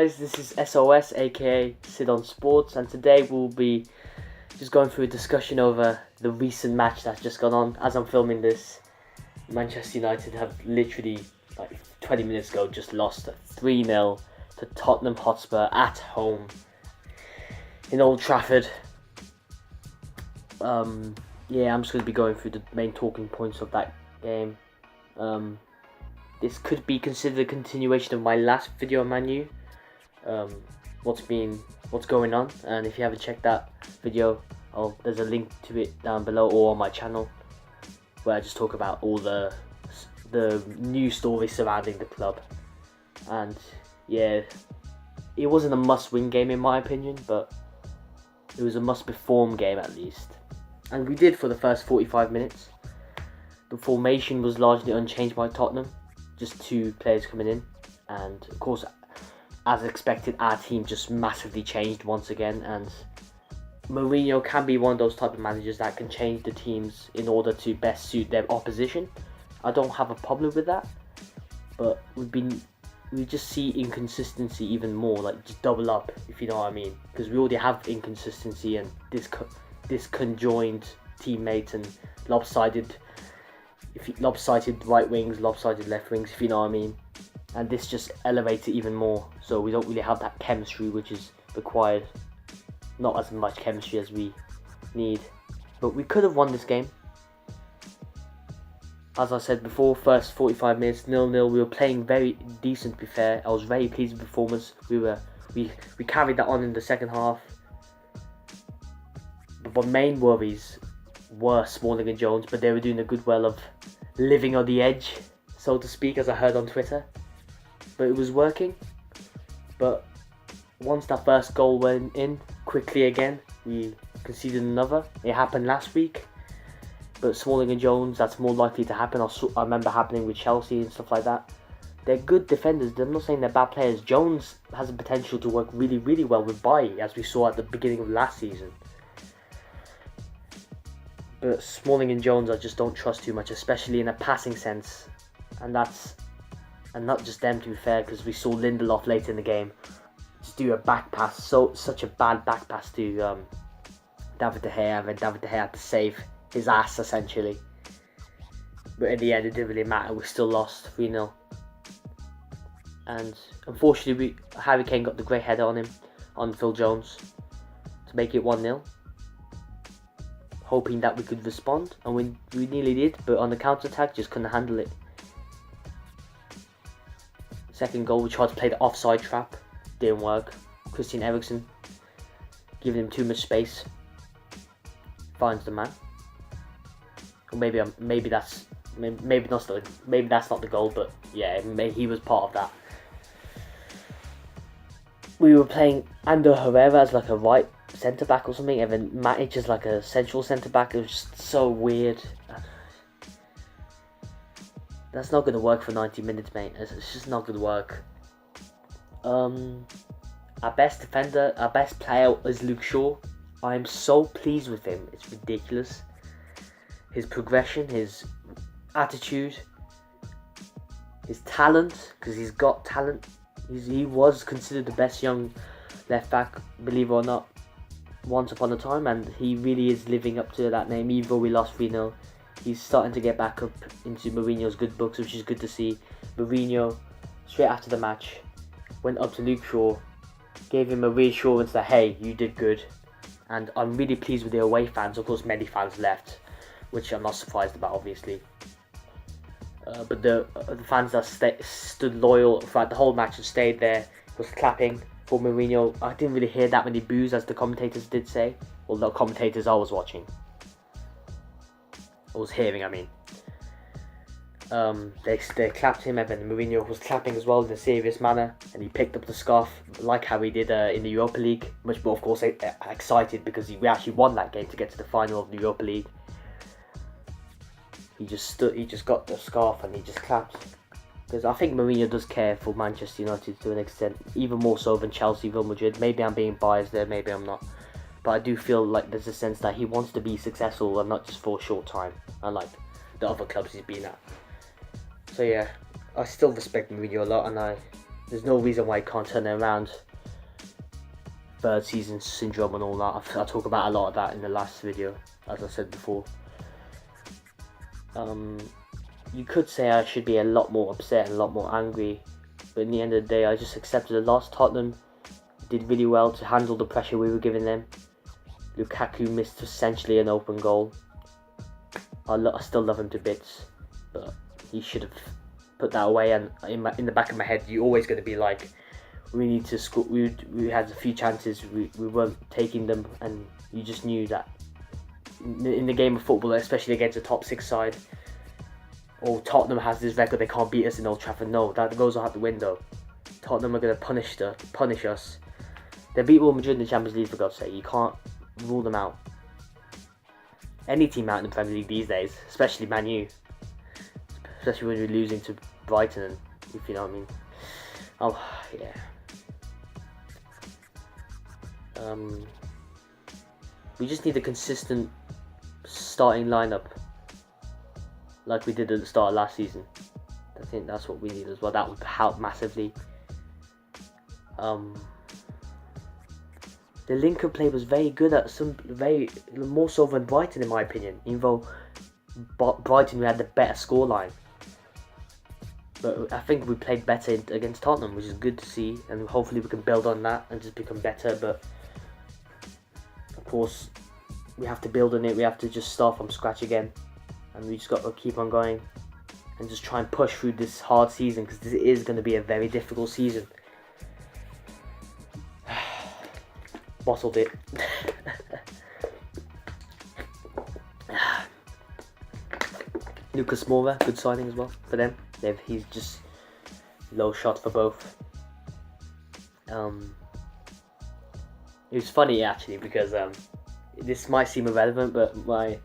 guys, this is SOS aka Sid on Sports, and today we'll be just going through a discussion over the recent match that's just gone on. As I'm filming this, Manchester United have literally, like 20 minutes ago, just lost 3-0 to Tottenham Hotspur at home in Old Trafford. Yeah, I'm just going to be going through the main talking points of that game. This could be considered a continuation of my last video on Man U. What's going on, and if you haven't checked that video, there's a link to it down below or on my channel, where I just talk about all the new stories surrounding the club. And yeah, it wasn't a must-win game in my opinion, but it was a must-perform game at least. And we did for the first 45 minutes. The formation was largely unchanged by Tottenham, just two players coming in, and of course, as expected, our team just massively changed once again. And Mourinho can be one of those type of managers that can change the teams in order to best suit their opposition. I don't have a problem with that, but we just see inconsistency even more, like just double up, if you know what I mean, because we already have inconsistency and disconjoined teammates and lopsided right wings, lopsided left wings, if you know what I mean. And this just elevates it even more, so we don't really have that chemistry which is required. Not as much chemistry as we need, but we could have won this game. As I said before, first 45 minutes 0-0. We were playing very decent, to be fair. I was very pleased with the performance. We carried that on in the second half. But the main worries were Smalling and Jones, but they were doing a good well of living on the edge, so to speak, as I heard on Twitter. But it was working. But once that first goal went in, quickly again, we conceded another. It happened last week. But Smalling and Jones, that's more likely to happen. I remember happening with Chelsea and stuff like that. They're good defenders. I'm not saying they're bad players. Jones has the potential to work really, really well with Bailly, as we saw at the beginning of last season. But Smalling and Jones I just don't trust too much, especially in a passing sense. And not just them, to be fair, because we saw Lindelof later in the game just do a back pass, such a bad back pass to David De Gea, and then David De Gea had to save his ass essentially. But in the end it didn't really matter, we still lost 3-0. And unfortunately Harry Kane got the great header on him, on Phil Jones, to make it 1-0. Hoping that we could respond, and we nearly did, but on the counter-attack just couldn't handle it. Second goal, we tried to play the offside trap, didn't work. Christian Eriksen, giving him too much space, finds the man. Or maybe that's not the goal, but yeah, he was part of that. We were playing Ander Herrera as like a right centre back or something, and then Matic as like a central centre back. It was just so weird. That's not going to work for 90 minutes, mate. It's just not going to work. Our best defender, our best player is Luke Shaw. I am so pleased with him. It's ridiculous. His progression, his attitude, his talent, because he's got talent. He was considered the best young left back, believe it or not, once upon a time, and he really is living up to that name. Even though we lost 3-0, he's starting to get back up into Mourinho's good books, which is good to see. Mourinho, straight after the match, went up to Luke Shaw, gave him a reassurance that, hey, you did good. And I'm really pleased with the away fans. Of course, many fans left, which I'm not surprised about, obviously. But the fans that stood loyal throughout the whole match and stayed there, was clapping for Mourinho. I didn't really hear that many boos, as the commentators did say. Well, the commentators I was watching. I was hearing, I mean. They clapped him, and then Mourinho was clapping as well in a serious manner, and he picked up the scarf like how he did in the Europa League. Much more, of course, excited because we actually won that game to get to the final of the Europa League. He just got the scarf and he just clapped, because I think Mourinho does care for Manchester United to an extent, even more so than Chelsea, Real Madrid. Maybe I'm being biased there, maybe I'm not, but I do feel like there's a sense that he wants to be successful and not just for a short time, unlike the other clubs he's been at. So yeah, I still respect Mourinho a lot, and There's no reason why he can't turn it around. Third season syndrome and all that. I talk about a lot of that in the last video, as I said before. You could say I should be a lot more upset and a lot more angry, but in the end of the day, I just accepted the loss. Tottenham did really well to handle the pressure we were giving them. Lukaku missed essentially an open goal. I still love him to bits, but he should have put that away. And in the back of my head, you're always going to be like, we need to score. We had a few chances, we weren't taking them, and you just knew that in the game of football, especially against a top 6 side, or Tottenham has this record, they can't beat us in Old Trafford. No, that goes out the window. Tottenham are going to punish us. They beat Real Madrid in the Champions League, for God's sake. You can't rule them out. Any team out in the Premier League these days, especially Man U. Especially when you're losing to Brighton, if you know what I mean. Oh, yeah. We just need a consistent starting lineup, like we did at the start of last season. I think that's what we need as well. That would help massively. The link-up play was very good more so than Brighton, in my opinion. Even though Brighton, we had the better scoreline, but I think we played better against Tottenham, which is good to see, and hopefully we can build on that and just become better. But of course, we have to build on it. We have to just start from scratch again, and we just got to keep on going and just try and push through this hard season, because this is going to be a very difficult season. Bottled it. Lucas Moura, good signing as well for them. He's just low shot for both. It was funny actually, because this might seem irrelevant, but my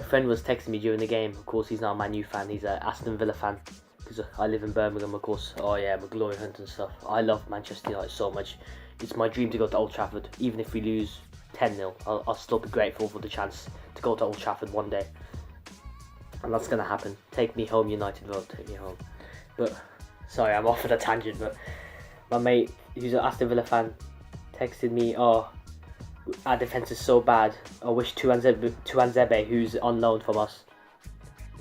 friend was texting me during the game. Of course, he's not a Man U fan, he's an Aston Villa fan, because I live in Birmingham, of course. Oh yeah, I'm a glory hunt and stuff. I love Manchester United so much. It's my dream to go to Old Trafford. Even if we lose 10-0, I'll still be grateful for the chance to go to Old Trafford one day. And that's going to happen. Take me home, United Road, take me home. But, sorry, I'm off on a tangent, but my mate, who's an Aston Villa fan, texted me, oh, our defence is so bad. I wish Tuanzebe, who's on loan from us,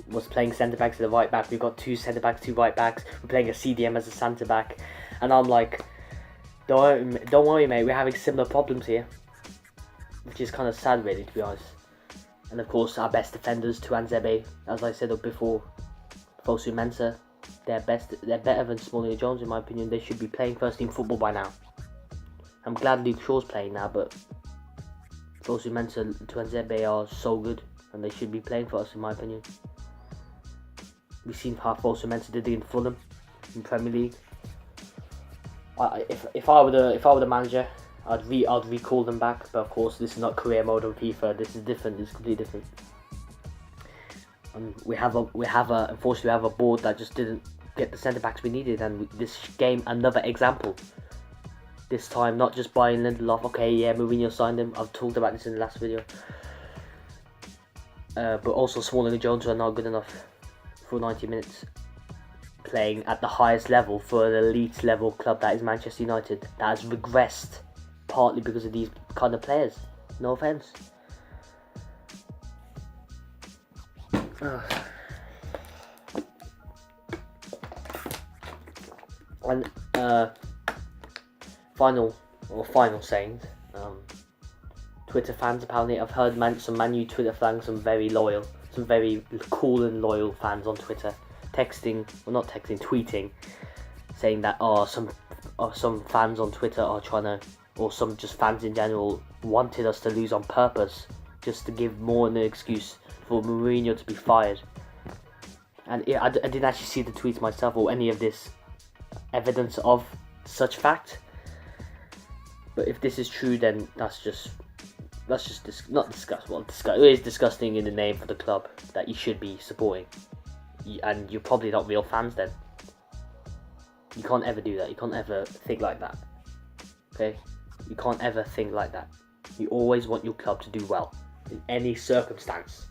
was playing centre-back to the right-back. We've got 2 centre-backs, 2 right-backs. We're playing a CDM as a centre-back. And I'm like, don't worry, mate, we're having similar problems here. Which is kind of sad, really, to be honest. And of course, our best defenders, Tuanzebe, as I said before, Fosu Mensah, they're better than Smalling Jones, in my opinion. They should be playing first team football by now. I'm glad Luke Shaw's playing now, but Fosu Mensah and Tuanzebe are so good, and they should be playing for us, in my opinion. We've seen how Fosu Mensah did in Fulham in Premier League. If I were the manager, I'd recall them back. But of course, this is not career mode on FIFA. This is different. It's completely different. And unfortunately we have a board that just didn't get the centre backs we needed. And this game, another example. This time, not just buying Lindelof. Okay, yeah, Mourinho signed him. I've talked about this in the last video. But also Smalling and Jones are not good enough for 90 minutes. Playing at the highest level for an elite level club that is Manchester United, that has regressed partly because of these kind of players. No offence. And final sayings. Twitter fans, apparently, I've heard some Man U Twitter fans, some very cool and loyal fans on Twitter, tweeting, saying that some fans on Twitter are trying to, or some just fans in general, wanted us to lose on purpose, just to give more an excuse for Mourinho to be fired. And I didn't actually see the tweets myself or any of this evidence of such fact. But if this is true, then that's just not disgusting. It is disgusting in the name for the club that you should be supporting. And you're probably not real fans then. You can't ever do that. You can't ever think like that. Okay? You can't ever think like that. You always want your club to do well in any circumstance.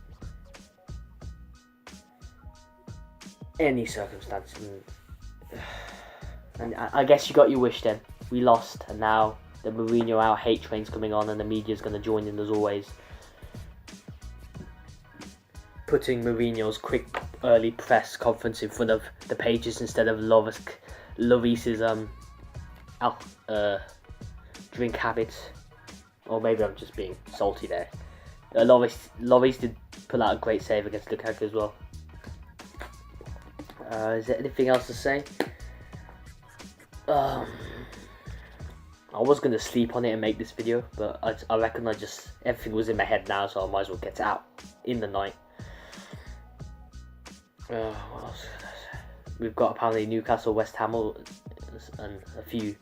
Any circumstance. And I guess you got your wish then. We lost, and now the Mourinho out hate train's coming on, and the media's going to join in as always. Putting Mourinho's quick early press conference in front of the pages instead of Lloris's drink habits. Or maybe I'm just being salty there. Lloris did pull out a great save against Lukaku as well. Is there anything else to say? I was going to sleep on it and make this video, but I reckon everything was in my head now, so I might as well get it out in the night. What else? We've got apparently Newcastle, West Ham, and a few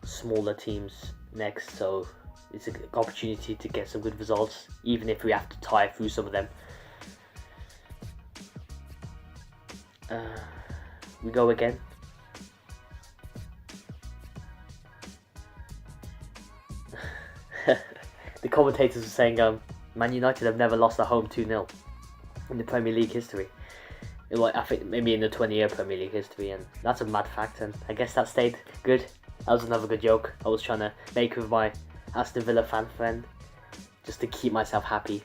smaller teams next, so it's an opportunity to get some good results, even if we have to tie through some of them. We go again. The commentators were saying Man United have never lost at home 2-0 in the Premier League history. I think maybe in the 20-year Premier League history, and that's a mad fact, and I guess that stayed good. That was another good joke I was trying to make with my Aston Villa fan friend, just to keep myself happy.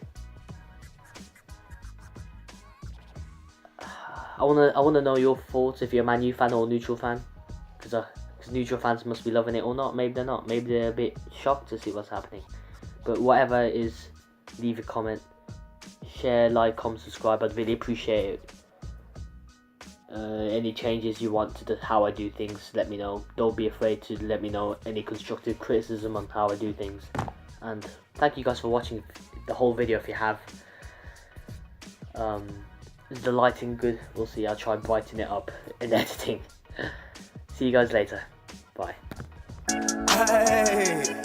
I wanna know your thoughts if you're a Man U fan or a neutral fan, because neutral fans must be loving it or not. Maybe they're not. Maybe they're a bit shocked to see what's happening. But whatever it is, leave a comment, share, like, comment, subscribe. I'd really appreciate it. Any changes you want to how I do things, let me know. Don't be afraid to let me know any constructive criticism on how I do things. And thank you guys for watching the whole video if you have. Is the lighting good? We'll see. I'll try and brighten it up in editing. See you guys later. Bye. Hey.